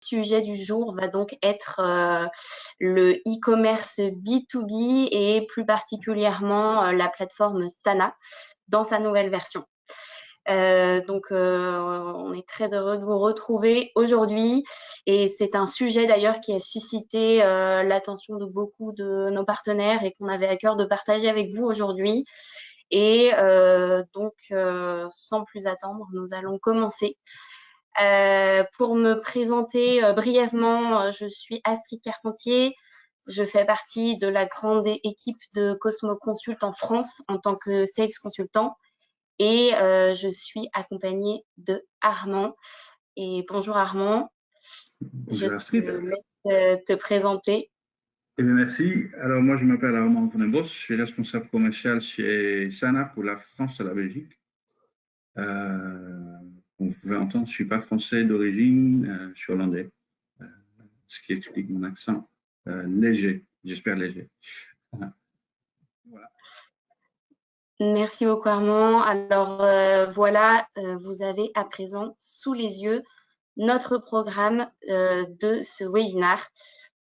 sujet du jour va donc être le e-commerce B2B et plus particulièrement la plateforme Sana dans sa nouvelle version. On est très heureux de vous retrouver aujourd'hui et c'est un sujet d'ailleurs qui a suscité l'attention de beaucoup de nos partenaires et qu'on avait à cœur de partager avec vous aujourd'hui. Et sans plus attendre, nous allons commencer. Pour me présenter brièvement, je suis Astrid Carpentier. Je fais partie de la grande équipe de Cosmo Consult en France en tant que sales consultant. Et je suis accompagnée de Armand. Et bonjour Armand. Bonjour Astrid. Je te laisse te présenter. Eh bien, merci. Alors, moi, je m'appelle Armand Van den Bos. Je suis responsable commercial chez Sana pour la France et la Belgique. Vous pouvez entendre, je ne suis pas français d'origine, je suis hollandais. Ce qui explique mon accent léger, j'espère léger. Voilà. Merci beaucoup Armand. Alors voilà, vous avez à présent sous les yeux notre programme de ce webinaire.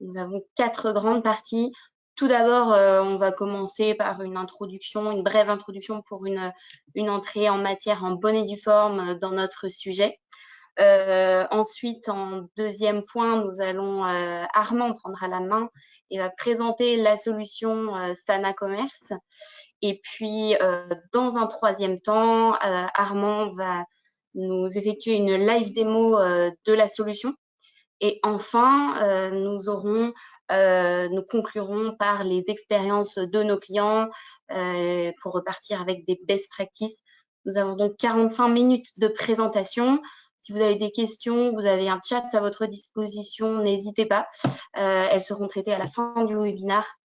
Nous avons 4 grandes parties. Tout d'abord, on va commencer par une introduction, une brève introduction pour une entrée en matière en bonne et due forme dans notre sujet. Ensuite, en deuxième point, nous allons, Armand prendra la main et va présenter la solution Sana Commerce. Et puis, dans un troisième temps, Armand va nous effectuer une live démo de la solution. Et enfin, nous conclurons par les expériences de nos clients pour repartir avec des best practices. Nous avons donc 45 minutes de présentation. Si vous avez des questions, vous avez un chat à votre disposition, n'hésitez pas. Elles seront traitées à la fin du webinaire.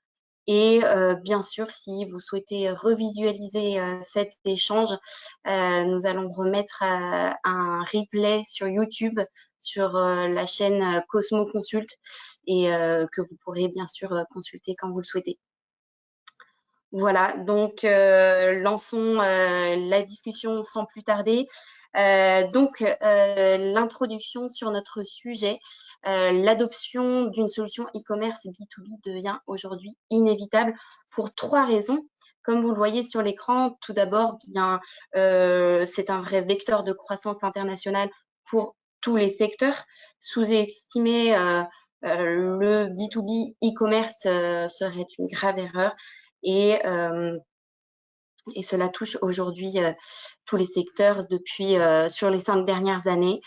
Et bien sûr, si vous souhaitez revisualiser cet échange, nous allons remettre un replay sur YouTube, sur la chaîne Cosmo Consult et que vous pourrez bien sûr consulter quand vous le souhaitez. Voilà, donc lançons la discussion sans plus tarder. L'introduction sur notre sujet, l'adoption d'une solution e-commerce B2B devient aujourd'hui inévitable pour 3 raisons. Comme vous le voyez sur l'écran, tout d'abord, c'est un vrai vecteur de croissance internationale pour tous les secteurs. Sous-estimer le B2B e-commerce serait une grave erreur. Et cela touche aujourd'hui tous les secteurs depuis sur les 5 dernières années.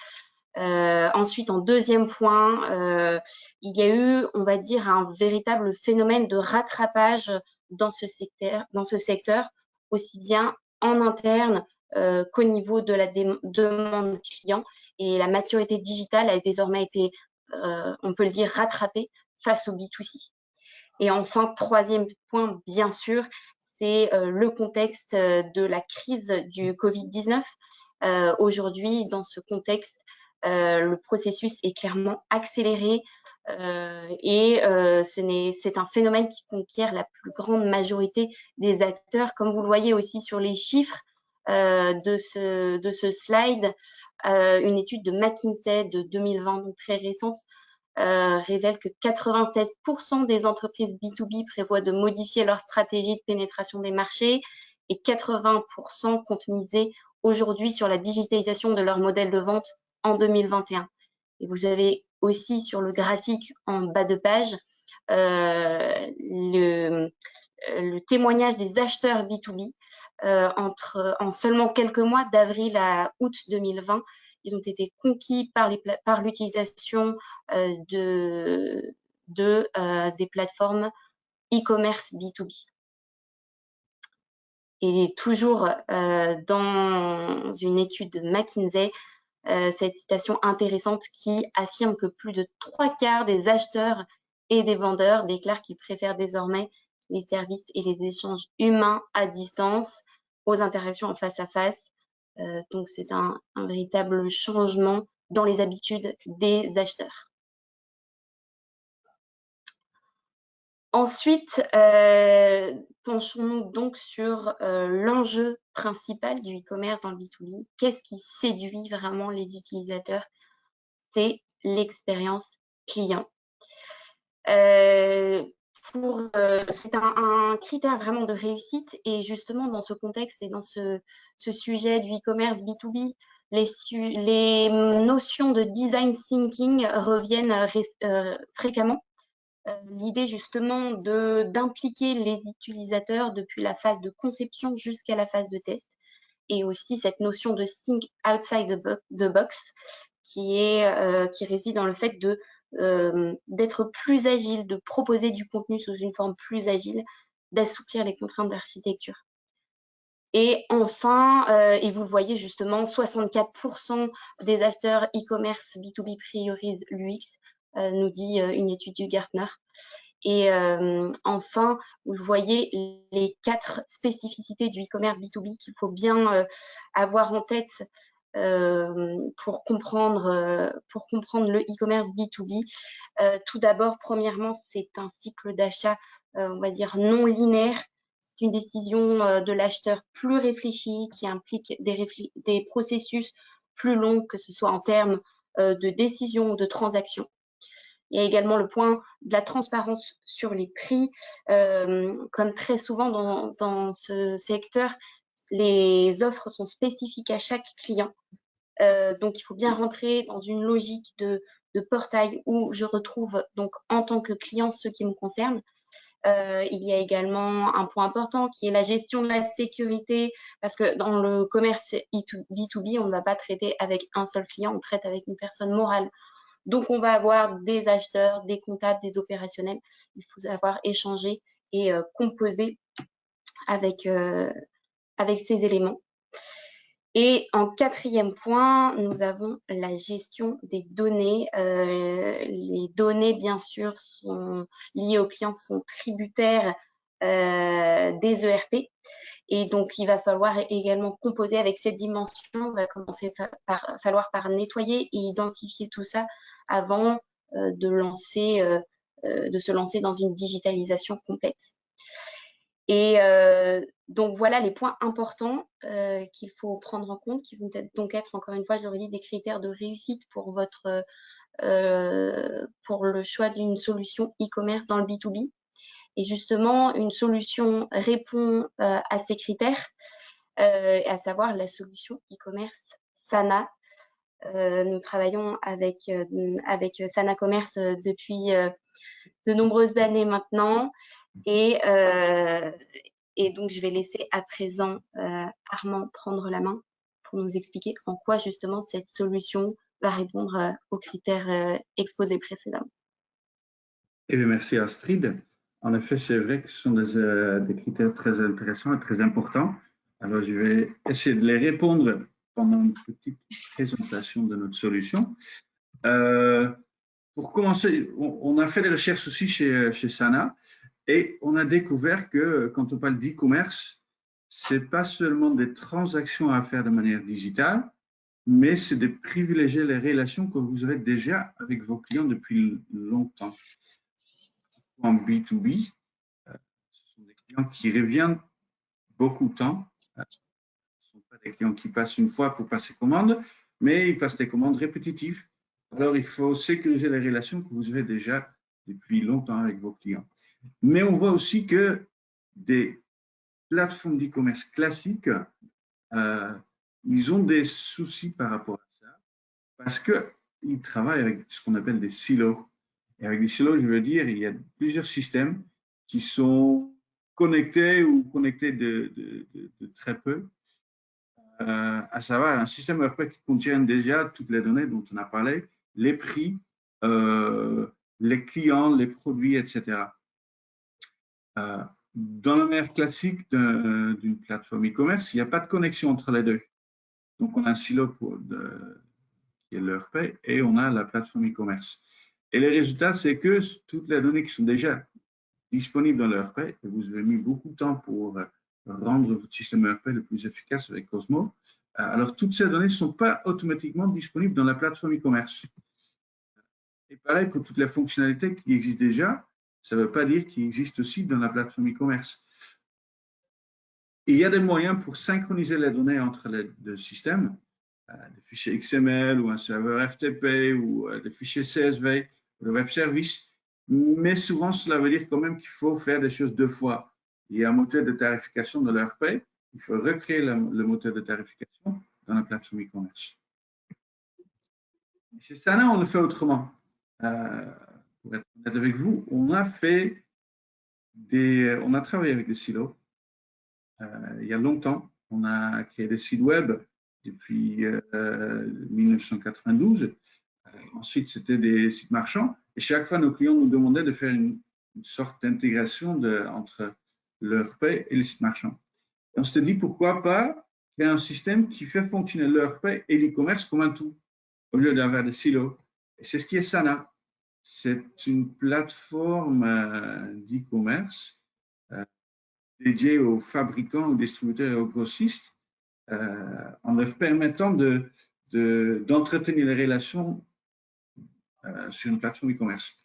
Ensuite, en deuxième point, il y a eu, on va dire, un véritable phénomène de rattrapage dans ce secteur, aussi bien en interne qu'au niveau de la demande client. Et la maturité digitale a désormais été, on peut le dire, rattrapée face au B2C. Et enfin, troisième point, bien sûr, c'est le contexte de la crise du Covid-19. Aujourd'hui, dans ce contexte, le processus est clairement accéléré c'est un phénomène qui conquiert la plus grande majorité des acteurs. Comme vous le voyez aussi sur les chiffres de ce slide, une étude de McKinsey de 2020, donc très récente, révèle que 96% des entreprises B2B prévoient de modifier leur stratégie de pénétration des marchés et 80% comptent miser aujourd'hui sur la digitalisation de leur modèle de vente en 2021. Et vous avez aussi sur le graphique en bas de page le témoignage des acheteurs B2B en seulement quelques mois, d'avril à août 2020. Ils ont été conquis par l'utilisation des plateformes e-commerce B2B. Et toujours dans une étude de McKinsey, cette citation intéressante qui affirme que plus de 3/4 des acheteurs et des vendeurs déclarent qu'ils préfèrent désormais les services et les échanges humains à distance aux interactions en face à face. Donc, c'est un véritable changement dans les habitudes des acheteurs. Ensuite, penchons-nous donc sur l'enjeu principal du e-commerce dans le B2B. Qu'est-ce qui séduit vraiment les utilisateurs? c'est l'expérience client. C'est un critère vraiment de réussite, et justement dans ce contexte et dans ce sujet du e-commerce B2B, les notions de design thinking reviennent fréquemment. L'idée justement d'impliquer les utilisateurs depuis la phase de conception jusqu'à la phase de test, et aussi cette notion de think outside the box qui réside dans le fait d'être plus agile, de proposer du contenu sous une forme plus agile, d'assouplir les contraintes d'architecture. Et enfin, et vous le voyez justement, 64% des acheteurs e-commerce B2B priorisent l'UX, nous dit une étude du Gartner. Et enfin, vous le voyez, les 4 spécificités du e-commerce B2B qu'il faut bien avoir en tête pour comprendre le e-commerce B2B. Tout d'abord, premièrement, c'est un cycle d'achat, on va dire, non linéaire. C'est une décision de l'acheteur plus réfléchie qui implique des processus plus longs, que ce soit en termes de décision ou de transaction. Il y a également le point de la transparence sur les prix. Comme très souvent dans ce secteur, les offres sont spécifiques à chaque client. Donc, il faut bien rentrer dans une logique de portail où je retrouve donc en tant que client ce qui me concerne. Il y a également un point important qui est la gestion de la sécurité, parce que dans le commerce B2B, on ne va pas traiter avec un seul client, on traite avec une personne morale. Donc, on va avoir des acheteurs, des comptables, des opérationnels. Il faut savoir échanger et composer avec ces éléments. Et en 4e point, nous avons la gestion des données. Les données, bien sûr, liées aux clients, sont tributaires des ERP. Et donc, il va falloir également composer avec cette dimension. Il va falloir nettoyer et identifier tout ça avant de se lancer dans une digitalisation complète. Et donc, voilà les points importants qu'il faut prendre en compte, qui vont donc être, encore une fois, je le dis, des critères de réussite pour le choix d'une solution e-commerce dans le B2B. Et justement, une solution répond à ces critères, à savoir la solution e-commerce Sana. Nous travaillons avec Sana Commerce depuis de nombreuses années maintenant. Et donc, je vais laisser à présent Armand prendre la main pour nous expliquer en quoi justement cette solution va répondre aux critères exposés précédemment. Eh bien, merci Astrid. En effet, c'est vrai que ce sont des critères très intéressants et très importants. Alors, je vais essayer de les répondre pendant une petite présentation de notre solution. Pour commencer, on a fait des recherches aussi chez Sana, et on a découvert que quand on parle d'e-commerce, ce n'est pas seulement des transactions à faire de manière digitale, mais c'est de privilégier les relations que vous avez déjà avec vos clients depuis longtemps. En B2B, ce sont des clients qui reviennent beaucoup de temps. Ce ne sont pas des clients qui passent une fois pour passer commande, mais ils passent des commandes répétitives. Alors, il faut sécuriser les relations que vous avez déjà depuis longtemps avec vos clients. Mais on voit aussi que des plateformes d'e-commerce classiques, ils ont des soucis par rapport à ça, parce qu'ils travaillent avec ce qu'on appelle des silos. Et avec des silos, je veux dire, il y a plusieurs systèmes qui sont connectés ou connectés de très peu, à savoir un système ERP qui contient déjà toutes les données dont on a parlé, les prix, les clients, les produits, etc. Dans la manière classique d'une plateforme e-commerce, il n'y a pas de connexion entre les deux. Donc, on a un silo qui est l'ERP et on a la plateforme e-commerce. Et le résultat, c'est que toutes les données qui sont déjà disponibles dans l'ERP, et vous avez mis beaucoup de temps pour rendre votre système ERP le plus efficace avec Cosmo, alors toutes ces données ne sont pas automatiquement disponibles dans la plateforme e-commerce. Et pareil pour toutes les fonctionnalités qui existent déjà, ça ne veut pas dire qu'ils existent aussi dans la plateforme e-commerce. Il y a des moyens pour synchroniser les données entre les deux systèmes. des fichiers XML ou un serveur FTP ou des fichiers CSV, le web service. Mais souvent, cela veut dire quand même qu'il faut faire des choses deux fois. Il y a un moteur de tarification de l'ERP. Il faut recréer le moteur de tarification dans la plateforme e-commerce. Chez Sana, on le fait autrement. Pour être honnête avec vous, on a travaillé avec des silos. Il y a longtemps, on a créé des sites web depuis 1992. Ensuite, c'était des sites marchands. Et chaque fois, nos clients nous demandaient de faire une sorte d'intégration entre l'ERP et les sites marchands. Et on s'était dit, pourquoi pas créer un système qui fait fonctionner l'ERP et l'e-commerce comme un tout, au lieu d'avoir des silos. Et c'est ce qui est Sana. C'est une plateforme d'e-commerce dédiée aux fabricants, aux distributeurs et aux grossistes, en leur permettant d'entretenir les relations sur une plateforme e-commerce.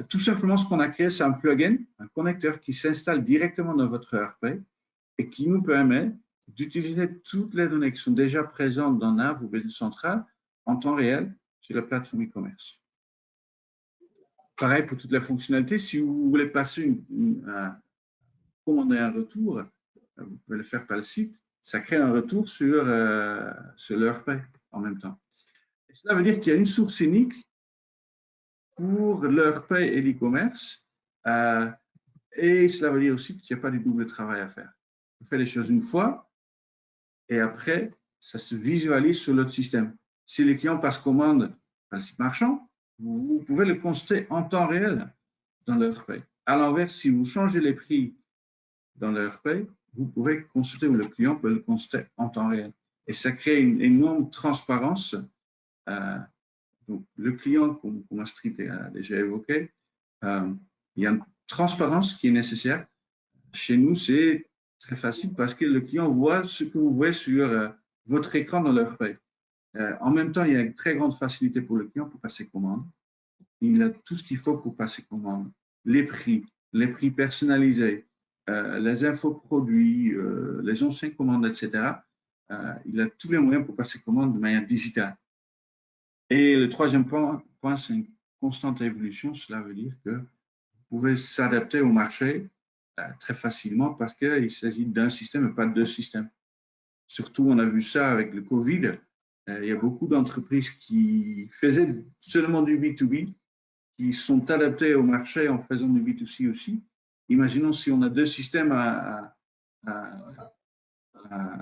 Tout simplement, ce qu'on a créé, c'est un plugin, un connecteur qui s'installe directement dans votre ERP et qui nous permet d'utiliser toutes les données qui sont déjà présentes dans NAV ou Business Central en temps réel sur la plateforme e-commerce. Pareil pour toutes les fonctionnalités. Si vous voulez passer commander un retour, vous pouvez le faire par le site. Ça crée un retour sur l'ERP en même temps. Et cela veut dire qu'il y a une source unique pour l'ERP et l'e-commerce. Et cela veut dire aussi qu'il n'y a pas du double travail à faire. On fait les choses une fois et après, ça se visualise sur l'autre système. Si les clients passent commande par le site marchand, vous pouvez le constater en temps réel dans l'ERP. À l'inverse, si vous changez les prix dans l'ERP, vous pouvez constater, ou le client peut le constater en temps réel. Et ça crée une énorme transparence. Donc, le client, comme Astrid a déjà évoqué, il y a une transparence qui est nécessaire. Chez nous, c'est très facile parce que le client voit ce que vous voyez sur votre écran dans l'ERP. En même temps, il y a une très grande facilité pour le client pour passer commande. Il a tout ce qu'il faut pour passer commande. Les prix personnalisés, les infos produits, les anciennes commandes, etc. Il a tous les moyens pour passer commande de manière digitale. Et le troisième point, c'est une constante évolution. Cela veut dire que vous pouvez s'adapter au marché très facilement parce qu'il s'agit d'un système et pas de deux systèmes. Surtout, on a vu ça avec le Covid. Il y a beaucoup d'entreprises qui faisaient seulement du B2B, qui sont adaptées au marché en faisant du B2C aussi. Imaginons si on a deux systèmes à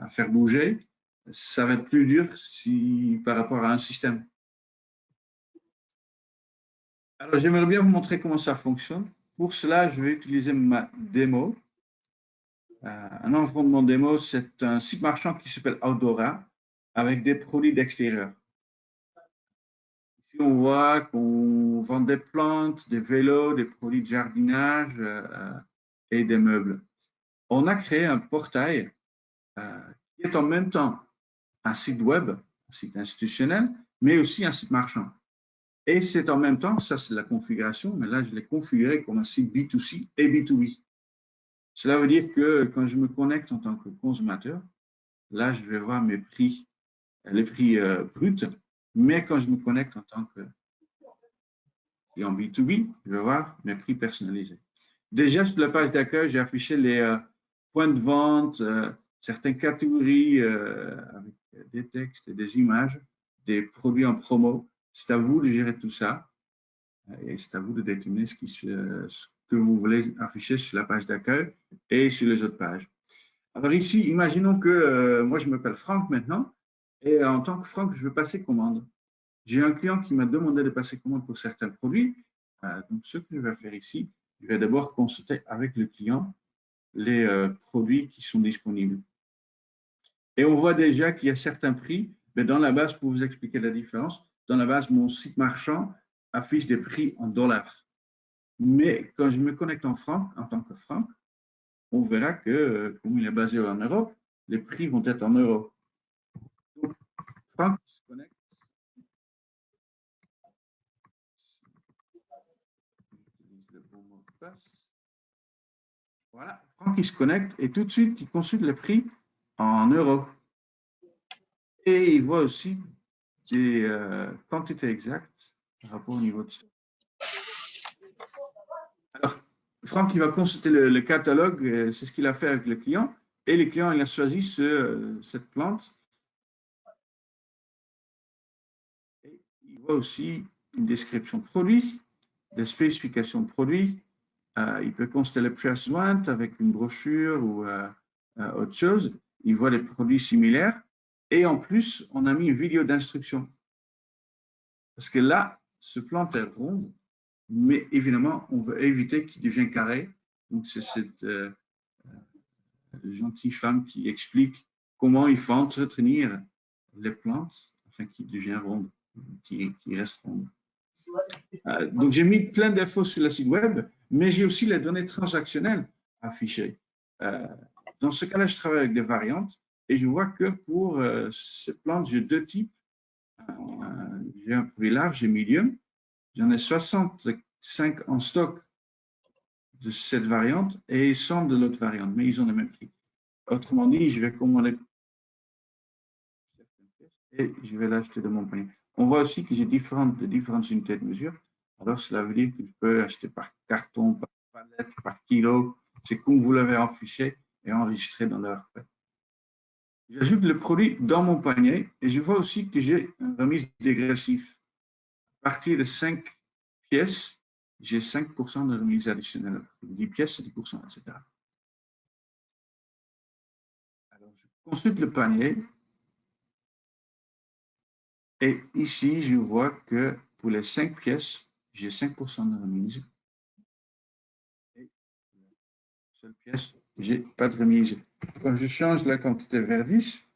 faire bouger, ça va être plus dur par rapport à un système. Alors, j'aimerais bien vous montrer comment ça fonctionne. Pour cela, je vais utiliser ma démo. Un environnement démo, c'est un site marchand qui s'appelle Outdora avec des produits d'extérieur. Ici, on voit qu'on vend des plantes, des vélos, des produits de jardinage et des meubles. On a créé un portail qui est en même temps un site web, un site institutionnel, mais aussi un site marchand. Et c'est en même temps, ça c'est la configuration, mais là je l'ai configuré comme un site B2C et B2B. Cela veut dire que quand je me connecte en tant que consommateur, là je vais voir mes prix, les prix bruts, mais quand je me connecte en tant que client B2B, je vais voir mes prix personnalisés. Déjà sur la page d'accueil, j'ai affiché les points de vente, certaines catégories avec des textes et des images, des produits en promo. C'est à vous de gérer tout ça et c'est à vous de déterminer ce que vous voulez afficher sur la page d'accueil et sur les autres pages. Alors ici, imaginons que moi je m'appelle Franck maintenant et en tant que Franck, je veux passer commande. J'ai un client qui m'a demandé de passer commande pour certains produits. Donc ce que je vais faire ici, je vais d'abord consulter avec le client les produits qui sont disponibles. Et on voit déjà qu'il y a certains prix, mais dans la base, pour vous expliquer la différence, dans la base, mon site marchand affiche des prix en dollars. Mais quand je me connecte en francs, en tant que franc, on verra que, comme il est basé en Europe, les prix vont être en euros. Donc, Franck se connecte. J'utilise le bon mot de passe. Voilà, Franck il se connecte et tout de suite, il consulte le prix en euros. Et il voit aussi des quantités exactes par rapport au niveau de stock. Alors, Franck, il va consulter le catalogue, c'est ce qu'il a fait avec le client. Et le client, il a choisi cette plante. Et il voit aussi une description de produit, des spécifications de produit. Il peut constater le press joint avec une brochure ou autre chose. Il voit des produits similaires. Et en plus, on a mis une vidéo d'instruction. Parce que là, ce plante est ronde, mais évidemment, on veut éviter qu'il devienne carré. Donc, c'est cette gentille femme qui explique comment il faut entretenir les plantes afin qu'ils deviennent rondes, qu'ils restent rondes. Donc, j'ai mis plein d'infos sur le site web, mais j'ai aussi les données transactionnelles affichées. Dans ce cas-là, je travaille avec des variantes et je vois que pour ces plantes, j'ai deux types. J'ai un produit large et medium. J'en ai 65 en stock de cette variante et 100 de l'autre variante, mais ils ont le même prix. Autrement dit, je vais commander et je vais l'acheter de mon panier. On voit aussi que j'ai différentes unités de mesure. Alors, cela veut dire que je peux acheter par carton, par palette, par kilo. C'est comme vous l'avez affiché et enregistré dans leur prêt. J'ajoute le produit dans mon panier et je vois aussi que j'ai une remise dégressive. À partir de 5 pièces, j'ai 5% de remise additionnelle. 10 pièces, c'est 10%, etc. Alors, je consulte le panier. Et ici, je vois que pour les 5 pièces, j'ai 5% de remise. Et la seule pièce, j'ai pas de remise. Quand je change la quantité vers 10,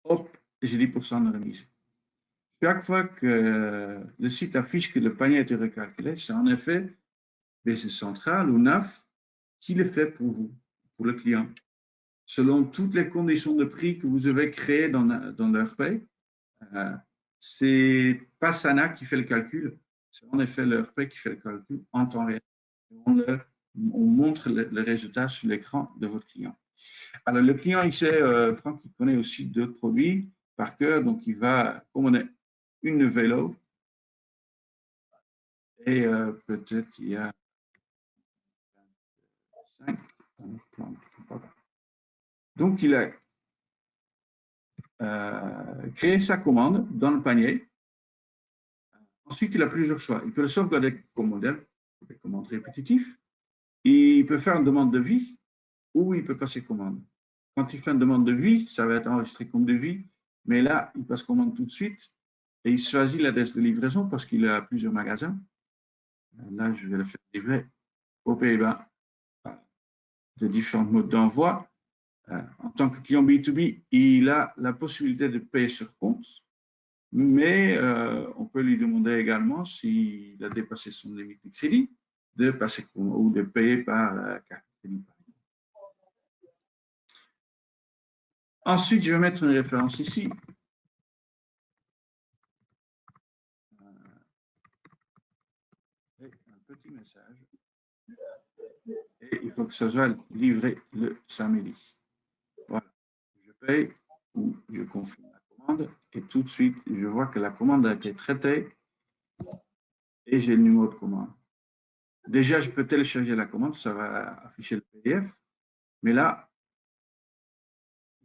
hop, j'ai 10% de remise. Chaque fois que le site affiche que le panier a été recalculé, c'est en effet BC Central ou NAF qui le fait pour vous, pour le client, selon toutes les conditions de prix que vous avez créées dans leur paye. C'est pas Sana qui fait le calcul, c'est en effet leur paye qui fait le calcul en temps réel. On montre le résultat sur l'écran de votre client. Alors, le client, il sait, Franck, il connaît aussi d'autres produits par cœur, donc il va commander une vélo et peut-être il y a 5 plantes. Donc, il a créé sa commande dans le panier. Ensuite, il a plusieurs choix. Il peut le sauvegarder comme modèle, des commandes répétitives. Il peut faire une demande de vie ou il peut passer commande. Quand il fait une demande de vie, ça va être enregistré comme devis, mais là, il passe commande tout de suite et il choisit l'adresse de livraison parce qu'il a plusieurs magasins. Là, je vais le faire livrer aux Pays-Bas de différents modes d'envoi. En tant que client B2B, il a la possibilité de payer sur compte, mais on peut lui demander également, s'il a dépassé son limite de crédit, de passer ou de payer par carte de crédit. Ensuite, je vais mettre une référence ici. Et un petit message. Et il faut que ça soit livré le samedi. Voilà. Je paye ou je confirme la commande et tout de suite, je vois que la commande a été traitée et j'ai le numéro de commande. Déjà, je peux télécharger la commande, ça va afficher le PDF. Mais là,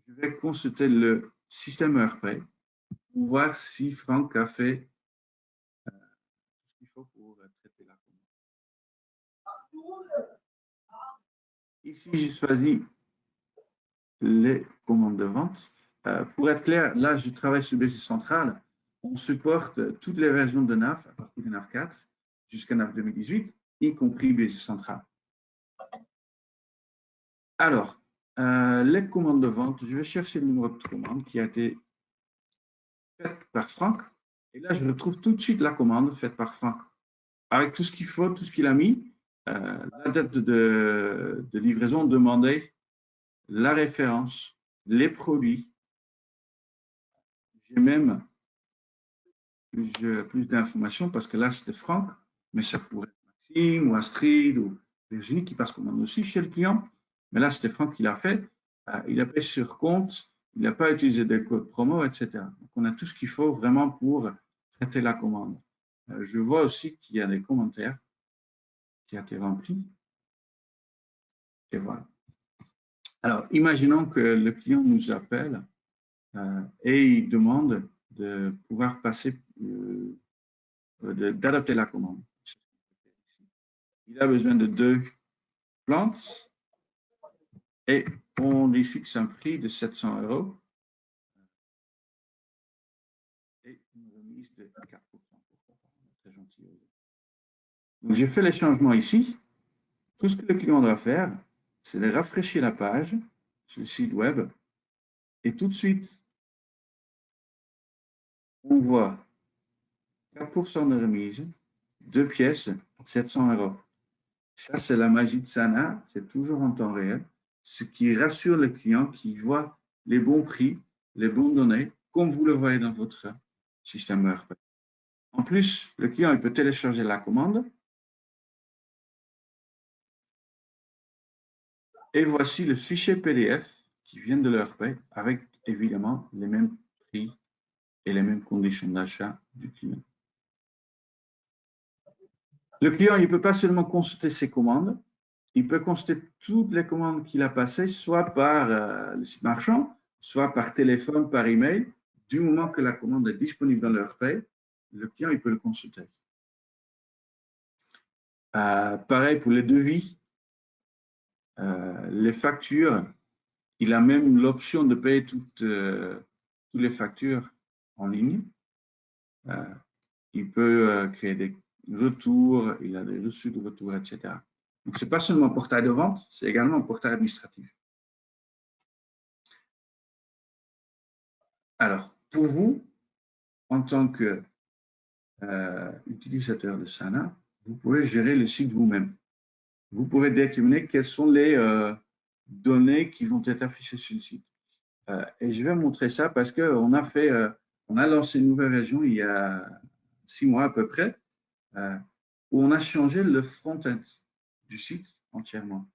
je vais consulter le système EuroPay pour voir si Franck a fait ce qu'il faut pour traiter la commande. Ici, j'ai choisi les commandes de vente. Pour être clair, là, je travaille sur BC Central. On supporte toutes les versions de NAF, à partir de NAF 4 jusqu'à NAF 2018, y compris BC Central. Alors, les commandes de vente, je vais chercher le numéro de commande qui a été faite par Franck. Et là, je retrouve tout de suite la commande faite par Franck. Avec tout ce qu'il faut, tout ce qu'il a mis, la date de livraison demandée, la référence, les produits. J'ai même plus d'informations parce que là, c'était Franck, mais ça pourrait être Maxime ou Astrid ou Virginie qui passe commande aussi chez le client. Mais là, c'était Franck qui l'a fait. Il a payé sur compte. il n'a pas utilisé de code promo, etc. Donc, on a tout ce qu'il faut vraiment pour traiter la commande. Je vois aussi qu'il y a des commentaires qui ont été remplis. Et voilà. Alors, imaginons que le client nous appelle et il demande de pouvoir passer, d'adapter la commande. Il a besoin de 2 plantes et on lui fixe un prix de 700 € et une remise de 4%. Très gentil. Donc, j'ai fait les changements ici. Tout ce que le client doit faire, c'est de rafraîchir la page sur le site web et tout de suite, on voit 4% de remise, 2 pièces, 700 €. Ça, c'est la magie de Sana, c'est toujours en temps réel, ce qui rassure le client qui voit les bons prix, les bonnes données, comme vous le voyez dans votre système ERP. En plus, le client il peut télécharger la commande. Et voici le fichier PDF qui vient de l'ERP avec évidemment les mêmes prix et les mêmes conditions d'achat du client. Le client, il ne peut pas seulement consulter ses commandes, il peut consulter toutes les commandes qu'il a passées, soit par le site marchand, soit par téléphone, par email. Du moment que la commande est disponible dans l'ERP, le client, il peut le consulter. Pareil pour les devis, les factures, il a même l'option de payer toutes les factures en ligne. Il peut créer des retours, il a des reçus de retour, etc. Donc, ce n'est pas seulement un portail de vente, c'est également un portail administratif. Alors, pour vous, en tant qu'utilisateur de Sana, vous pouvez gérer le site vous-même. Vous pouvez déterminer quelles sont les données qui vont être affichées sur le site. Et je vais montrer ça parce qu'on a lancé une nouvelle version il y a 6 mois à peu près, où on a changé le front-end du site entièrement.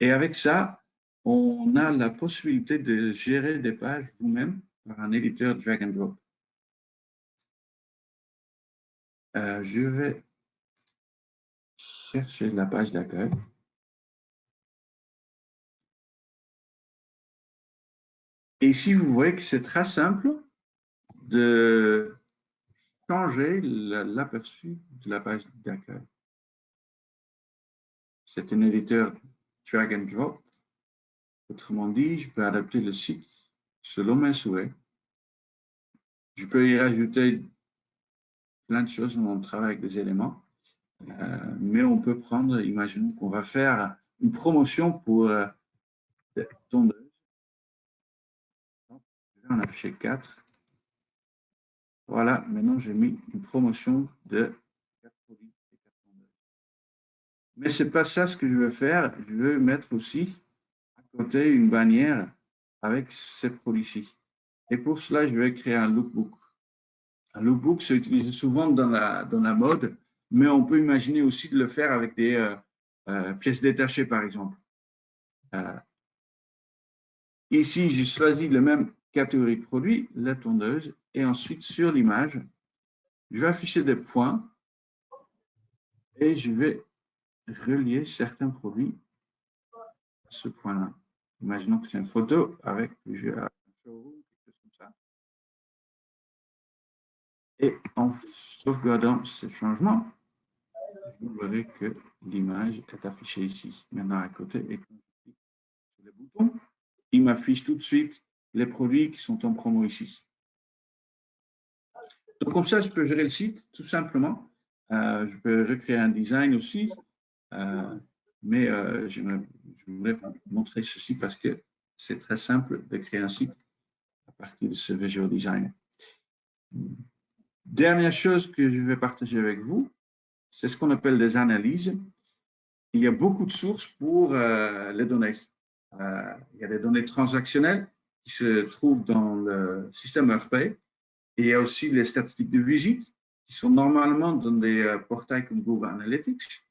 Et avec ça, on a la possibilité de gérer des pages vous-même par un éditeur drag and drop. Je vais chercher la page d'accueil. Et ici, vous voyez que c'est très simple de changer l'aperçu de la page d'accueil. C'est un éditeur drag and drop. Autrement dit, je peux adapter le site selon mes souhaits. Je peux y rajouter plein de choses, on travaille avec des éléments. Mais on peut prendre, imaginons qu'on va faire une promotion pour des tondeuses. Je vais en afficher 4. Voilà, maintenant j'ai mis une promotion de 4 produits et 4 tondeuses. Mais ce n'est pas ça ce que je veux faire. Je veux mettre aussi à côté une bannière avec ces produits-ci. Et pour cela, je vais créer un lookbook. Un lookbook, c'est utilisé souvent dans la mode, mais on peut imaginer aussi de le faire avec des pièces détachées, par exemple. Ici, j'ai choisi la même catégorie de produit, la tondeuse, et ensuite sur l'image, je vais afficher des points et je vais relier certains produits à ce point-là. Imaginons que c'est une photo avec un showroom, quelque chose comme ça. Et en sauvegardant ce changement, vous verrez que l'image est affichée ici, maintenant à côté. Et quand je clique sur le bouton, il m'affiche tout de suite les produits qui sont en promo ici. Donc, comme ça, je peux gérer le site tout simplement. Je peux recréer un design aussi. Mais je voulais vous montrer ceci parce que c'est très simple de créer un site à partir de ce visual design. Dernière chose que je vais partager avec vous, c'est ce qu'on appelle des analyses. Il y a beaucoup de sources pour les données. Il y a des données transactionnelles qui se trouvent dans le système ERP. Et il y a aussi les statistiques de visite qui sont normalement dans des portails comme Google Analytics.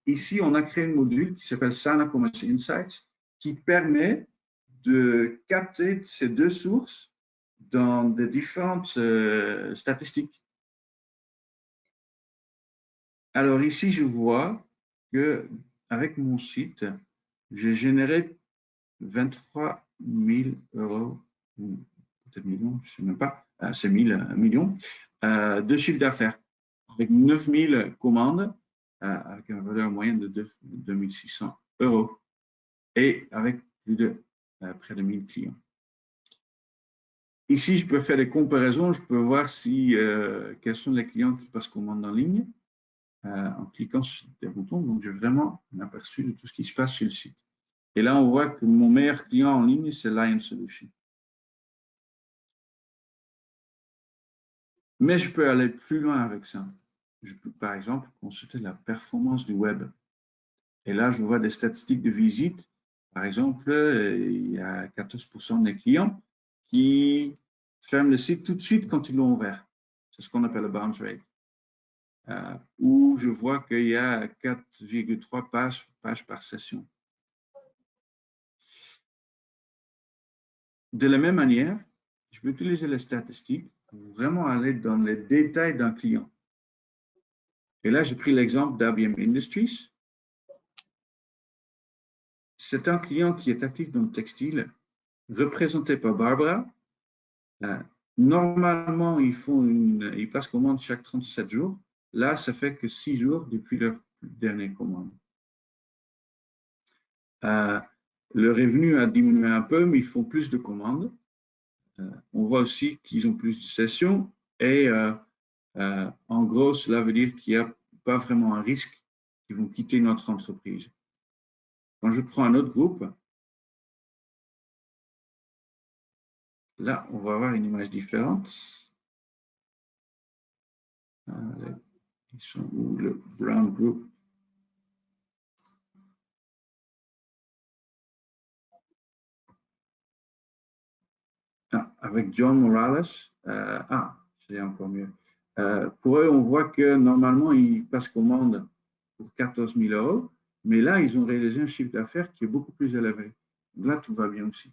Ici, on a créé un module qui s'appelle Sana Commerce Insights qui permet de capter ces deux sources dans des différentes statistiques. Alors ici, je vois que avec mon site, j'ai généré 23 000 €, peut-être millions, je ne sais même pas, c'est 1 million, de chiffre d'affaires, avec 9 000 commandes, avec une valeur moyenne de 2 600 € et avec plus de près de 1000 clients. Ici, je peux faire des comparaisons, je peux voir si, quels sont les clients qui passent commande en ligne en cliquant sur des boutons. Donc, j'ai vraiment un aperçu de tout ce qui se passe sur le site. Et là, on voit que mon meilleur client en ligne, c'est Lion Solution. Mais je peux aller plus loin avec ça. Je peux, par exemple, consulter la performance du web. Et là, je vois des statistiques de visite. Par exemple, il y a 14% des clients qui ferment le site tout de suite quand ils l'ont ouvert. C'est ce qu'on appelle le bounce rate. Où je vois qu'il y a 4,3 pages par session. De la même manière, je peux utiliser les statistiques pour vraiment aller dans les détails d'un client. Et là, j'ai pris l'exemple d'IBM Industries. C'est un client qui est actif dans le textile, représenté par Barbara. Normalement, ils passent commande chaque 37 jours. Là, ça fait que 6 jours depuis leur dernière commande. Le revenu a diminué un peu, mais ils font plus de commandes. On voit aussi qu'ils ont plus de sessions et en gros, cela veut dire qu'il n'y a pas vraiment un risque qu'ils vont quitter notre entreprise. Quand je prends un autre groupe, là, on va avoir une image différente. Ils sont où, le Brown Group? Avec John Morales, c'est encore mieux. Pour eux, on voit que normalement, ils passent commande pour 14 000 €, mais là, ils ont réalisé un chiffre d'affaires qui est beaucoup plus élevé. Là, tout va bien aussi.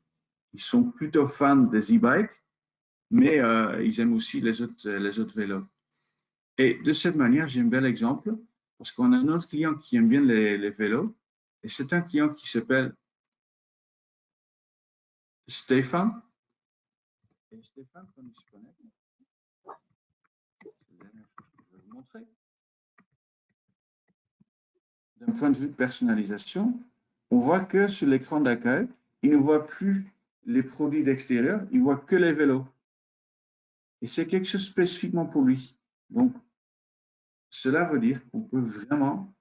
Ils sont plutôt fans des e-bikes, mais ils aiment aussi les autres vélos. Et de cette manière, j'ai un bel exemple, parce qu'on a un autre client qui aime bien les vélos, et c'est un client qui s'appelle Stéphane. Et Stéphane, comme il se connaît, c'est la dernière chose que je vais vous montrer. D'un point de vue de personnalisation, on voit que sur l'écran d'accueil, il ne voit plus les produits d'extérieur, il voit que les vélos. Et c'est quelque chose spécifiquement pour lui. Donc, cela veut dire qu'on peut vraiment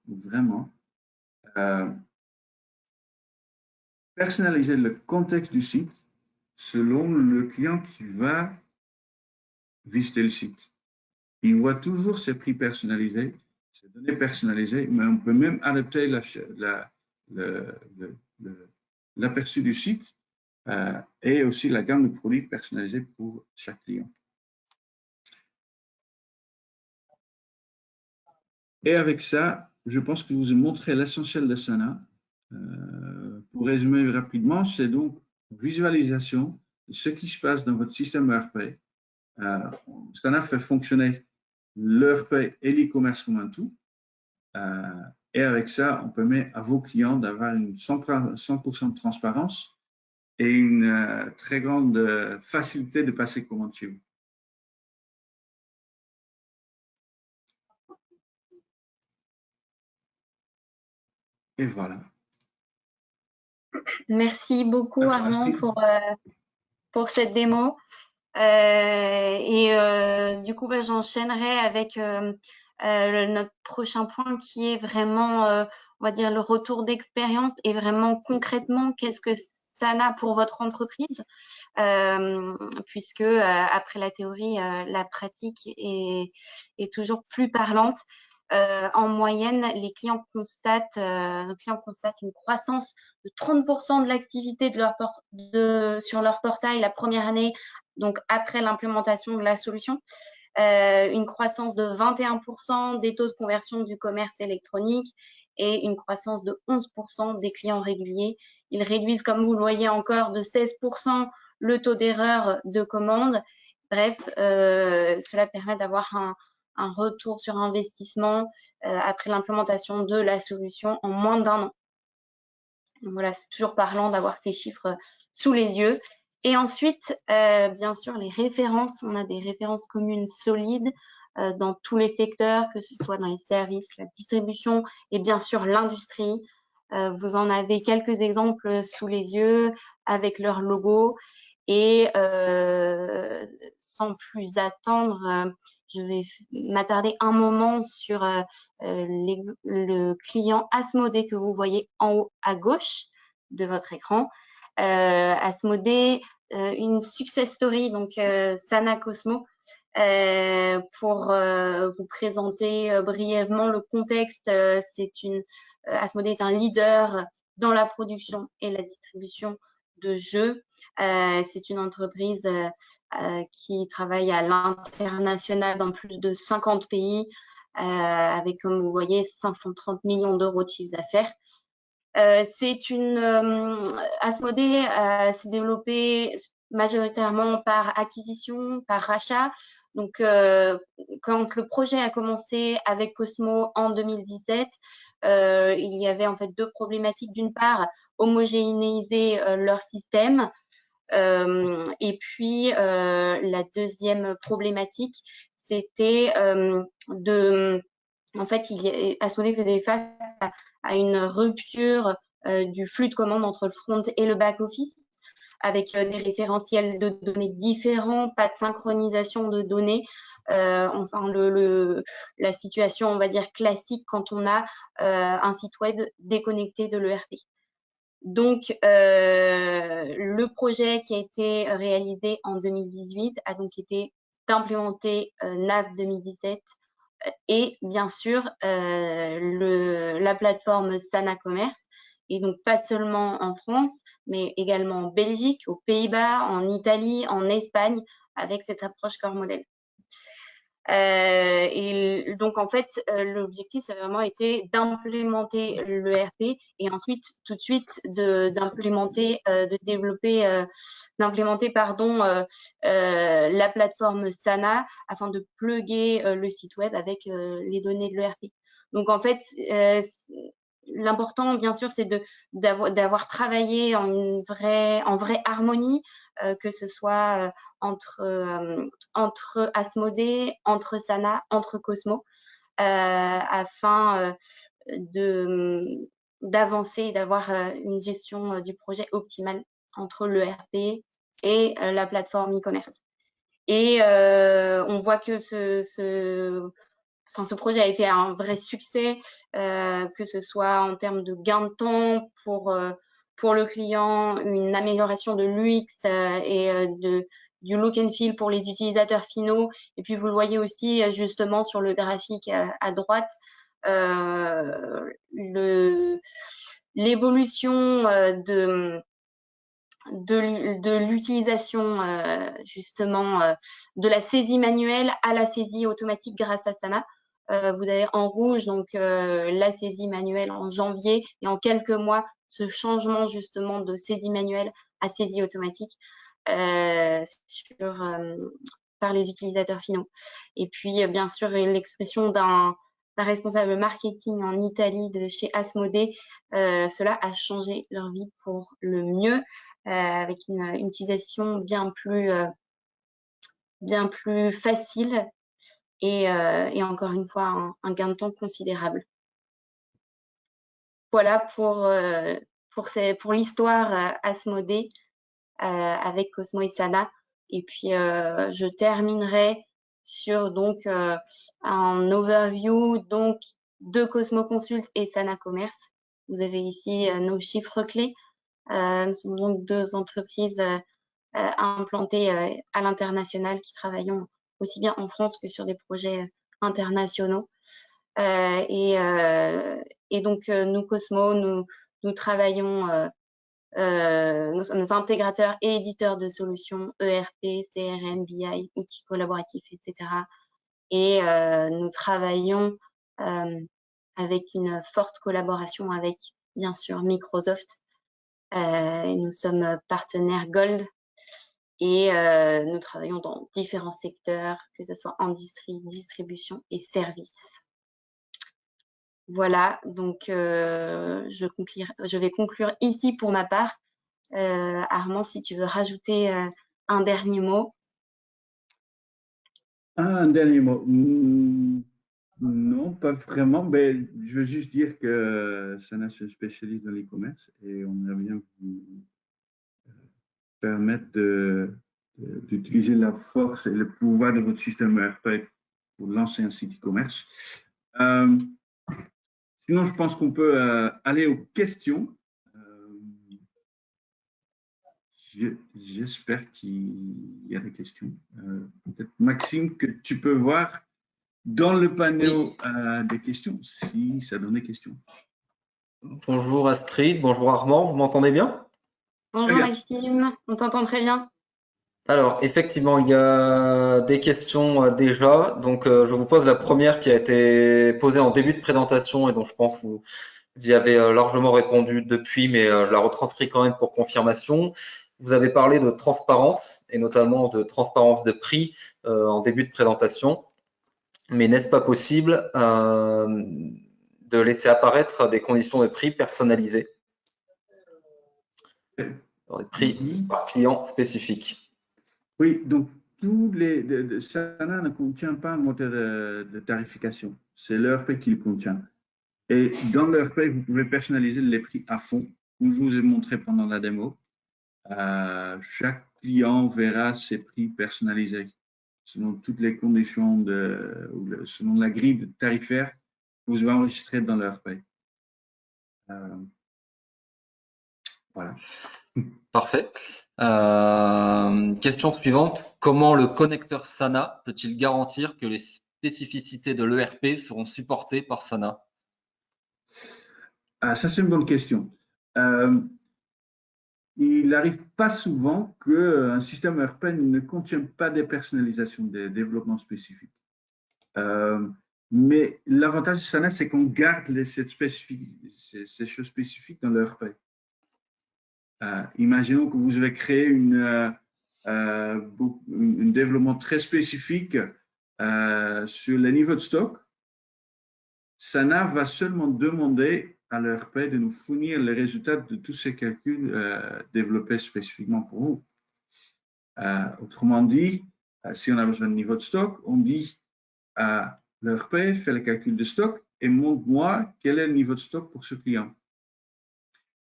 personnaliser le contexte du site selon le client qui va visiter le site. Il voit toujours ses prix personnalisés, ses données personnalisées, mais on peut même adapter l'aperçu du site et aussi la gamme de produits personnalisés pour chaque client. Et avec ça, je pense que je vous ai montré l'essentiel de Sana. Pour résumer rapidement, c'est donc visualisation de ce qui se passe dans votre système ERP. Sana fait fonctionner l'ERP et l'e-commerce comme un tout. Et avec ça, on permet à vos clients d'avoir une 100% de transparence et une très grande facilité de passer commande chez vous. Et voilà. Merci beaucoup Armand pour cette démo. Du coup, j'enchaînerai avec notre prochain point qui est vraiment, on va dire, le retour d'expérience et vraiment concrètement, qu'est-ce que Sana pour votre entreprise, puisque après la théorie, la pratique est toujours plus parlante. En moyenne, nos clients constatent une croissance de 30% de l'activité sur leur portail la première année, donc après l'implémentation de la solution. Une croissance de 21% des taux de conversion du commerce électronique et une croissance de 11% des clients réguliers ils réduisent, comme vous le voyez encore, de 16% le taux d'erreur de commande. Bref, cela permet d'avoir un retour sur investissement après l'implémentation de la solution en moins d'1 an. Donc voilà, c'est toujours parlant d'avoir ces chiffres sous les yeux. Et ensuite, bien sûr, les références. On a des références communes solides dans tous les secteurs, que ce soit dans les services, la distribution et bien sûr l'industrie. Vous en avez quelques exemples sous les yeux avec leur logo. Et sans plus attendre, je vais m'attarder un moment sur le client Asmodée que vous voyez en haut à gauche de votre écran. Asmodée, une success story, donc Sana Cosmo. Pour vous présenter brièvement le contexte, Asmodée est un leader dans la production et la distribution de jeux. C'est une entreprise qui travaille à l'international dans plus de 50 pays, avec, comme vous voyez, 530 millions d'euros de chiffre d'affaires. Asmodée s'est développée majoritairement par acquisition, par rachat. Donc, quand le projet a commencé avec Cosmo en 2017, il y avait en fait deux problématiques. D'une part, homogénéiser leur système. Et puis, la deuxième problématique, c'était en fait, Asmodée faisait face à une rupture du flux de commandes entre le front et le back-office, avec des référentiels de données différents, pas de synchronisation de données. Enfin, la situation, on va dire, classique quand on a un site web déconnecté de l'ERP. Donc, le projet qui a été réalisé en 2018 a donc été d'implémenter NAV 2017 et bien sûr la plateforme Sana Commerce, et donc pas seulement en France, mais également en Belgique, aux Pays-Bas, en Italie, en Espagne, avec cette approche corps modèle. Et donc, en fait, l'objectif, ça a vraiment été d'implémenter l'ERP et ensuite, tout de suite, d'implémenter la plateforme Sana afin de plugger le site web avec les données de l'ERP. Donc, en fait, l'important, bien sûr, c'est d'avoir travaillé en vraie harmonie, que ce soit entre Asmodée, entre Sana, entre Cosmo, afin d'avancer et d'avoir une gestion du projet optimale entre l'ERP et la plateforme e-commerce. Et on voit que ce projet a été un vrai succès, que ce soit en termes de gain de temps pour le client, une amélioration de l'UX et du look and feel pour les utilisateurs finaux. Et puis, vous le voyez aussi justement sur le graphique à droite, l'évolution de l'utilisation justement de la saisie manuelle à la saisie automatique grâce à Sana. Vous avez en rouge donc la saisie manuelle en janvier, et en quelques mois ce changement justement de saisie manuelle à saisie automatique par les utilisateurs finaux. Et puis bien sûr l'expression d'un responsable marketing en Italie de chez Asmodée, cela a changé leur vie pour le mieux, avec une utilisation bien plus facile et encore une fois un gain de temps considérable. Voilà pour l'histoire Asmodée avec Cosmo et Sana. Et puis je terminerai sur donc un overview donc de Cosmo Consult et Sana Commerce. Vous avez ici nos chiffres clés. Nous sommes donc deux entreprises implantées à l'international qui travaillons aussi bien en France que sur des projets internationaux. Et donc, nous, Cosmo, nous travaillons, nous sommes intégrateurs et éditeurs de solutions ERP, CRM, BI, outils collaboratifs, etc. Et nous travaillons avec une forte collaboration avec, bien sûr, Microsoft, Nous sommes partenaires Gold et nous travaillons dans différents secteurs, que ce soit industrie, distribution et services. Voilà, donc je vais conclure ici pour ma part. Armand, si tu veux rajouter un dernier mot. Un dernier mot. Non, pas vraiment. Mais je veux juste dire que Sana se spécialise dans l'e-commerce et on aimerait bien vous permettre d'utiliser la force et le pouvoir de votre système ERP pour lancer un site e-commerce. Sinon, je pense qu'on peut aller aux questions. J'espère qu'il y a des questions. Peut-être Maxime, que tu peux voir dans le panneau des questions, si ça donne des questions. Bonjour Astrid, bonjour Armand, vous m'entendez bien? Bonjour Maxime, on t'entend très bien. Alors, effectivement, il y a des questions déjà. Donc, je vous pose la première qui a été posée en début de présentation et dont je pense que vous y avez largement répondu depuis, mais je la retranscris quand même pour confirmation. Vous avez parlé de transparence et notamment de transparence de prix en début de présentation. Mais n'est-ce pas possible de laisser apparaître des conditions de prix personnalisées? Des prix par client spécifique. Oui, donc Sana ne contient pas un moteur de tarification. C'est l'ERP qui le contient. Et dans l'ERP, vous pouvez personnaliser les prix à fond, comme je vous ai montré pendant la démo. Chaque client verra ses prix personnalisés selon toutes les conditions selon la grille tarifaire que vous avez enregistrée dans l'ERP. Voilà. Parfait. Question suivante. Comment le connecteur Sana peut-il garantir que les spécificités de l'ERP seront supportées par Sana? Ça, c'est une bonne question. Il n'arrive pas souvent qu'un système ERP ne contienne pas des personnalisations, des développements spécifiques. Mais l'avantage de Sana, c'est qu'on garde ces choses spécifiques dans l'ERP. Imaginons que vous avez créé un développement très spécifique sur les niveaux de stock. Sana va seulement demander à l'ERP de nous fournir les résultats de tous ces calculs développés spécifiquement pour vous. Autrement dit, si on a besoin de niveau de stock, on dit à l'ERP, fais le calcul de stock et montre-moi quel est le niveau de stock pour ce client.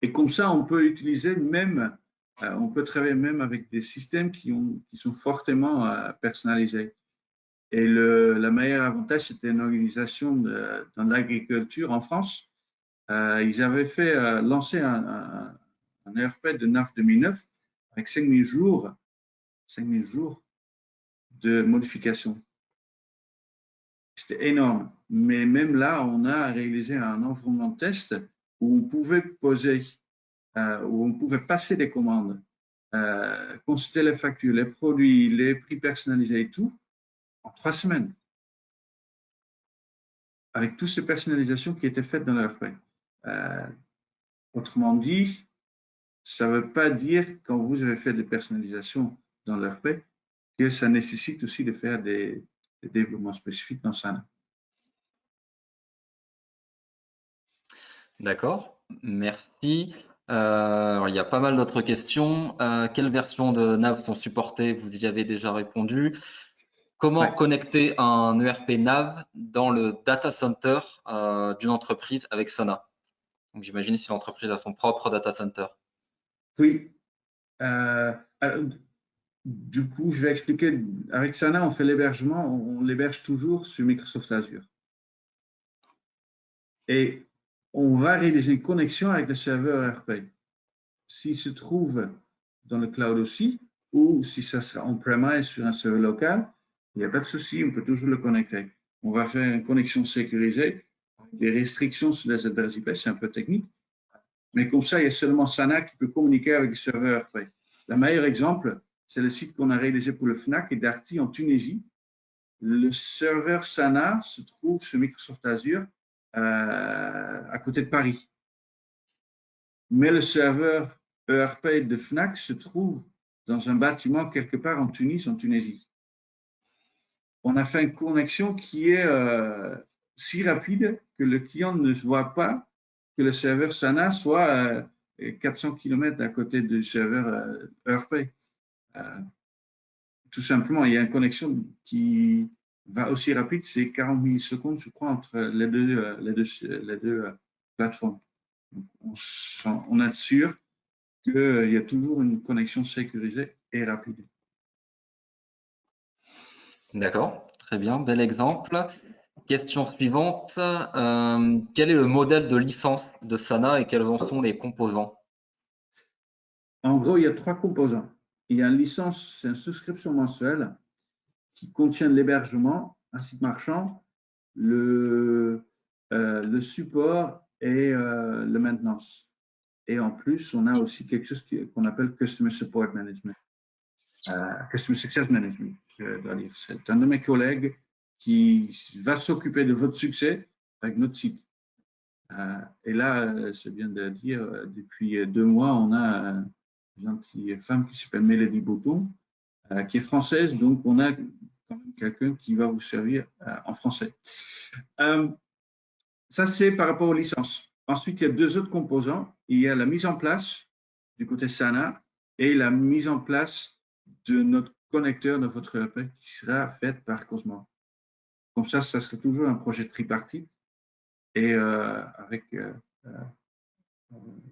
Et comme ça, on peut utiliser on peut travailler même avec des systèmes qui sont fortement personnalisés. Et le meilleur avantage, c'était une organisation dans l'agriculture en France. Ils avaient lancer un ERP de NAF 2009 avec 5000 jours de modification. C'était énorme. Mais même là, on a réalisé un environnement de test où on pouvait où on pouvait passer des commandes, consulter les factures, les produits, les prix personnalisés et tout, en 3 semaines. Avec toutes ces personnalisations qui étaient faites dans l'ERP. Autrement dit, ça ne veut pas dire, quand vous avez fait des personnalisations dans l'ERP, que ça nécessite aussi de faire des développements spécifiques dans Sana. D'accord, merci. Il y a pas mal d'autres questions. Quelles versions de NAV sont supportées? Vous y avez déjà répondu. Comment connecter un ERP NAV dans le data center d'une entreprise avec Sana? Donc, j'imagine si l'entreprise a son propre data center. Oui. Du coup, je vais expliquer. Avec Sana, on fait l'hébergement, on l'héberge toujours sur Microsoft Azure. Et on va réaliser une connexion avec le serveur ERP. S'il se trouve dans le cloud aussi, ou si ça sera on-premise sur un serveur local, il n'y a pas de souci, on peut toujours le connecter. On va faire une connexion sécurisée, avec des restrictions sur les adresses IP, c'est un peu technique, mais comme ça, il y a seulement Sana qui peut communiquer avec le serveur ERP. Le meilleur exemple, c'est le site qu'on a réalisé pour le FNAC et Darty en Tunisie. Le serveur Sana se trouve sur Microsoft Azure à côté de Paris. Mais le serveur ERP de Fnac se trouve dans un bâtiment quelque part en Tunis, en Tunisie. On a fait une connexion qui est si rapide que le client ne voit pas que le serveur SANA soit 400 km à côté du serveur ERP. Tout simplement, il y a une connexion qui va aussi rapide, c'est 40 millisecondes, je crois, entre les deux plateformes. Donc, on est sûr qu'il y a toujours une connexion sécurisée et rapide. D'accord, très bien, bel exemple. Question suivante. Quel est le modèle de licence de Sana et quels en sont les composants? En gros, il y a 3 composants. Il y a une licence, c'est une souscription mensuelle qui contient l'hébergement, un site marchand, le support et la maintenance. Et en plus, on a aussi quelque chose qu'on appelle Customer Support Management, Customer Success Management, je dois dire. C'est un de mes collègues qui va s'occuper de votre succès avec notre site. Et là, c'est bien de dire, depuis 2 mois, on a une gentille femme qui s'appelle Mélodie Bouton, qui est française, donc on a quand même quelqu'un qui va vous servir en français. Ça, c'est par rapport aux licences. Ensuite, il y a 2 autres composants. Il y a la mise en place du côté SANA et la mise en place de notre connecteur de votre ERP qui sera faite par Cosmo. Comme ça sera toujours un projet tripartite et avec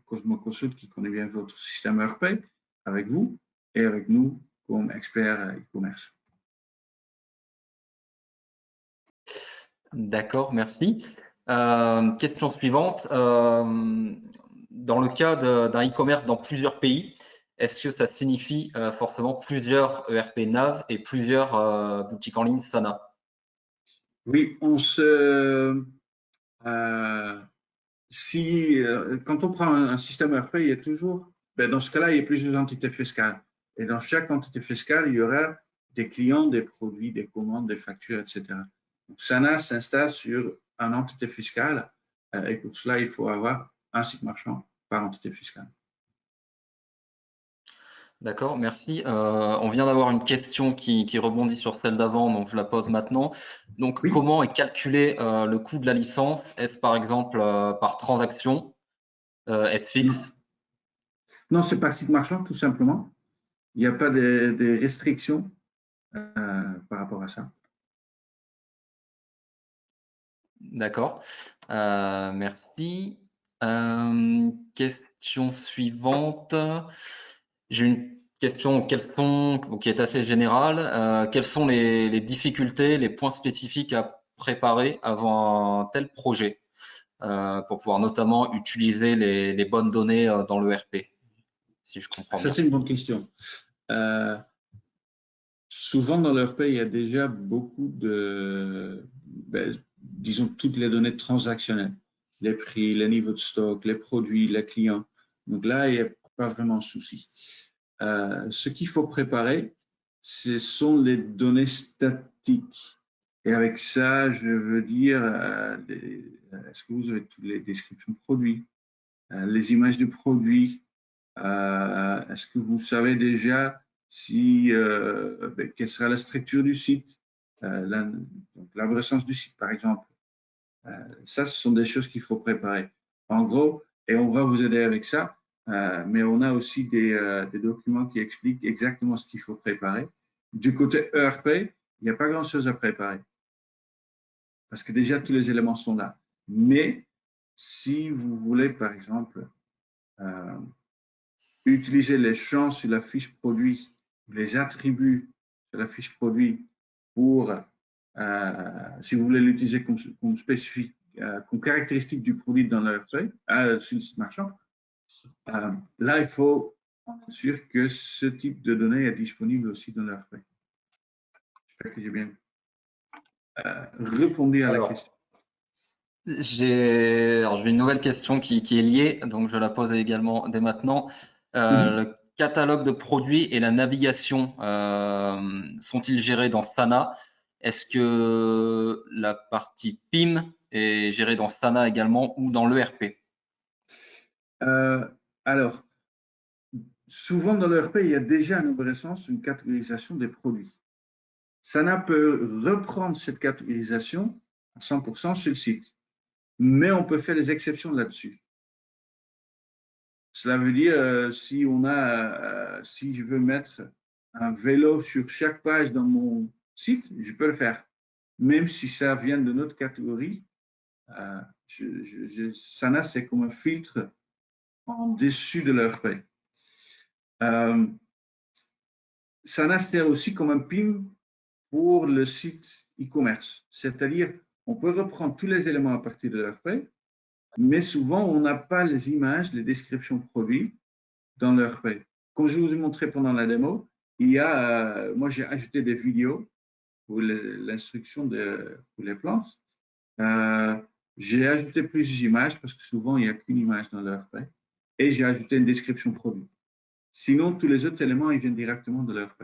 Cosmo Consult qui connaît bien votre système ERP, avec vous et avec nous comme experts e-commerce. D'accord, merci. Question suivante. Dans le cas d'un e-commerce dans plusieurs pays, est-ce que ça signifie forcément plusieurs ERP NAV et plusieurs boutiques en ligne Sana? Oui, quand on prend un système ERP, il y a toujours, dans ce cas-là, il y a plusieurs entités fiscales. Et dans chaque entité fiscale, il y aura des clients, des produits, des commandes, des factures, etc. Donc, Sana s'installe sur une entité fiscale et pour cela, il faut avoir un site marchand par entité fiscale. D'accord, merci. On vient d'avoir une question qui rebondit sur celle d'avant, donc je la pose maintenant. Donc, Oui. comment est calculé le coût de la licence? Est-ce par exemple par transaction? Est-ce fixe? Non, c'est par site marchand, tout simplement. Il n'y a pas de restrictions par rapport à ça. D'accord, merci. Question suivante. J'ai une question qui est assez générale. Quelles sont les difficultés, les points spécifiques à préparer avant un tel projet pour pouvoir notamment utiliser les bonnes données dans l'ERP, si je comprends Ça, bien. c'est une bonne question. Souvent, dans l'ERP, il y a déjà beaucoup de, disons, toutes les données transactionnelles, les prix, les niveaux de stock, les produits, les clients. Donc là, il n'y a pas vraiment de souci. Ce qu'il faut préparer, ce sont les données statiques. Et avec ça, je veux dire, est-ce que vous avez toutes les descriptions de produits, les images de produits, est-ce que vous savez déjà quelle sera la structure du site, l'arborescence du site, par exemple. Ça, ce sont des choses qu'il faut préparer. En gros, et on va vous aider avec ça, mais on a aussi des documents qui expliquent exactement ce qu'il faut préparer. Du côté ERP, il n'y a pas grand-chose à préparer parce que déjà, tous les éléments sont là. Mais si vous voulez, par exemple, utiliser les champs sur la fiche produit, les attributs sur la fiche produit pour, si vous voulez l'utiliser comme spécifique, comme caractéristique du produit dans l'ERP, sur le site marchand, là, il faut être sûr que ce type de données est disponible aussi dans l'ERP. J'espère que j'ai bien répondu à la question. J'ai une nouvelle question qui est liée, donc je la pose également dès maintenant. Le catalogue de produits et la navigation sont-ils gérés dans Sana? Est-ce que la partie PIM est gérée dans Sana également ou dans l'ERP? Alors, souvent dans l'ERP, il y a déjà une obsolescence, une catégorisation des produits. Sana peut reprendre cette catégorisation à 100% sur le site, mais on peut faire des exceptions là-dessus. Cela veut dire, si je veux mettre un vélo sur chaque page dans mon site, je peux le faire. Même si ça vient de notre catégorie, Sana, c'est comme un filtre en dessus de l'ERP. Sana sert aussi comme un PIM pour le site e-commerce. C'est-à-dire, on peut reprendre tous les éléments à partir de l'ERP, mais souvent, on n'a pas les images, les descriptions produits dans l'ERP. Comme je vous ai montré pendant la démo, moi j'ai ajouté des vidéos pour l'instruction pour les plantes. J'ai ajouté plusieurs images parce que souvent il n'y a qu'une image dans l'ERP et j'ai ajouté une description produit. Sinon, tous les autres éléments, ils viennent directement de l'ERP.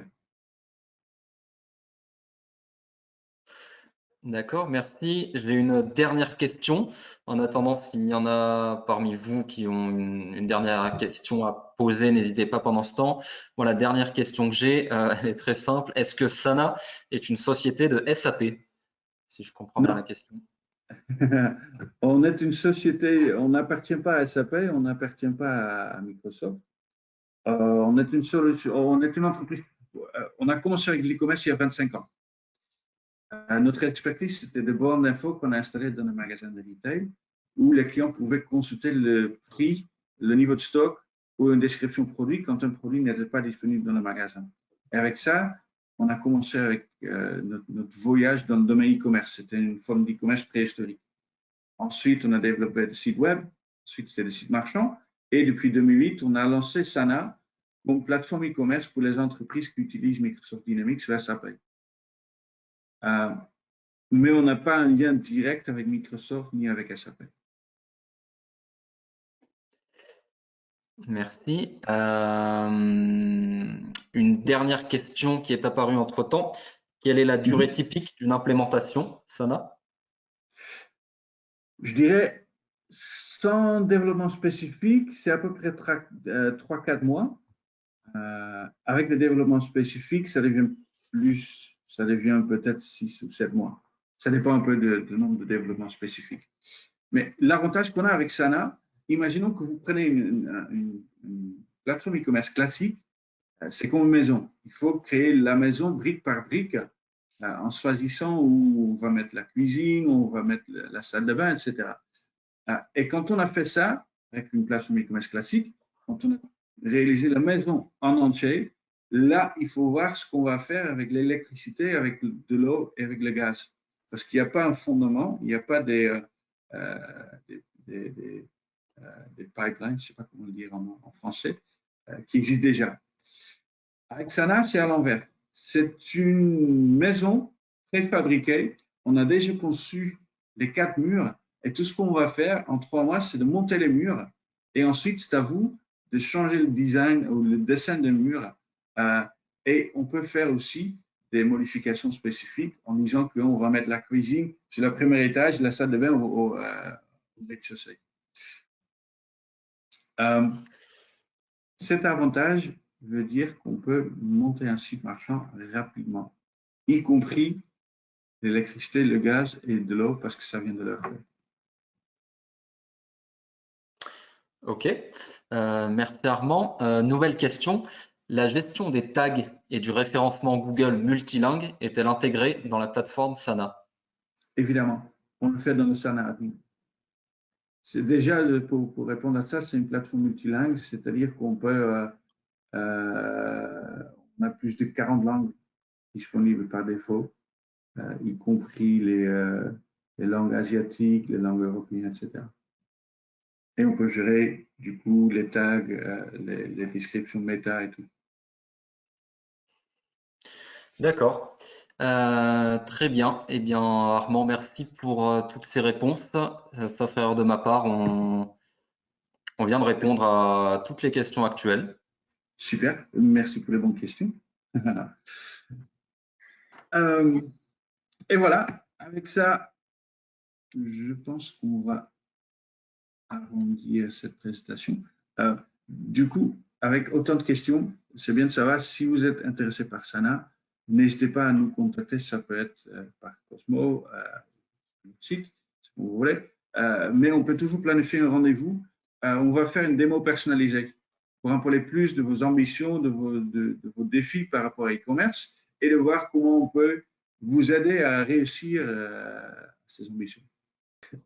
D'accord, merci. J'ai une dernière question. En attendant, s'il y en a parmi vous qui ont une dernière question à poser, n'hésitez pas pendant ce temps. Bon, la dernière question que j'ai, elle est très simple. Est-ce que Sana est une société de SAP? Si je comprends bien la question. On est une société, on n'appartient pas à SAP, on n'appartient pas à Microsoft. On est une entreprise. On a commencé avec l'e-commerce il y a 25 ans. Notre expertise, c'était de bornes d'infos qu'on a installées dans les magasins de retail où les clients pouvaient consulter le prix, le niveau de stock ou une description produit quand un produit n'était pas disponible dans le magasin. Et avec ça, on a commencé avec notre voyage dans le domaine e-commerce. C'était une forme d'e-commerce préhistorique. Ensuite, on a développé des sites web. Ensuite, c'était des sites marchands. Et depuis 2008, on a lancé Sana comme plateforme e-commerce pour les entreprises qui utilisent Microsoft Dynamics sur SAP. Mais on n'a pas un lien direct avec Microsoft ni avec SAP. Merci. Une dernière question qui est apparue entre-temps. Quelle est la durée typique d'une implémentation, Sana? Je dirais, sans développement spécifique, c'est à peu près 3-4 mois. Avec des développements spécifiques, ça devient peut-être 6 ou 7 mois. Ça dépend un peu du nombre de développements spécifiques. Mais l'avantage qu'on a avec Sana, imaginons que vous prenez une plateforme e-commerce classique, c'est comme une maison. Il faut créer la maison brique par brique en choisissant où on va mettre la cuisine, où on va mettre la salle de bain, etc. Et quand on a fait ça avec une plateforme e-commerce classique, quand on a réalisé la maison en entier, là, il faut voir ce qu'on va faire avec l'électricité, avec de l'eau et avec le gaz. Parce qu'il n'y a pas un fondement, il n'y a pas des pipelines, je ne sais pas comment le dire en français, qui existent déjà. Avec Sana, c'est à l'envers. C'est une maison préfabriquée. On a déjà conçu les 4 murs et tout ce qu'on va faire en 3 mois, c'est de monter les murs et ensuite, c'est à vous de changer le design ou le dessin des murs. Et on peut faire aussi des modifications spécifiques en disant qu'on va mettre la cuisine sur le premier étage, la salle de bain au rez-de-chaussée. Cet avantage veut dire qu'on peut monter un site marchand rapidement, y compris l'électricité, le gaz et de l'eau parce que ça vient de leur fait. Ok, merci Armand. Nouvelle question. La gestion des tags et du référencement Google multilingue est-elle intégrée dans la plateforme Sana? Évidemment, on le fait dans le Sana Admin. C'est déjà, pour répondre à ça, c'est une plateforme multilingue, c'est-à-dire qu'on peut, on a plus de 40 langues disponibles par défaut, y compris les langues asiatiques, les langues européennes, etc. Et on peut gérer, du coup, les tags, les descriptions méta et tout. D'accord. Très bien. Eh bien, Armand, merci pour toutes ces réponses. Sauf erreur de ma part, on vient de répondre à toutes les questions actuelles. Super, merci pour les bonnes questions. Et voilà, avec ça, je pense qu'on va arrondir cette présentation. Du coup, avec autant de questions, c'est bien de savoir si vous êtes intéressé par Sana. N'hésitez pas à nous contacter, ça peut être par Cosmo, notre site, si vous voulez. Mais on peut toujours planifier un rendez-vous. On va faire une démo personnalisée pour en parler plus de vos ambitions, de vos défis par rapport à e-commerce et de voir comment on peut vous aider à réussir ces ambitions.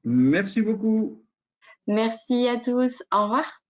Merci beaucoup. Merci à tous. Au revoir.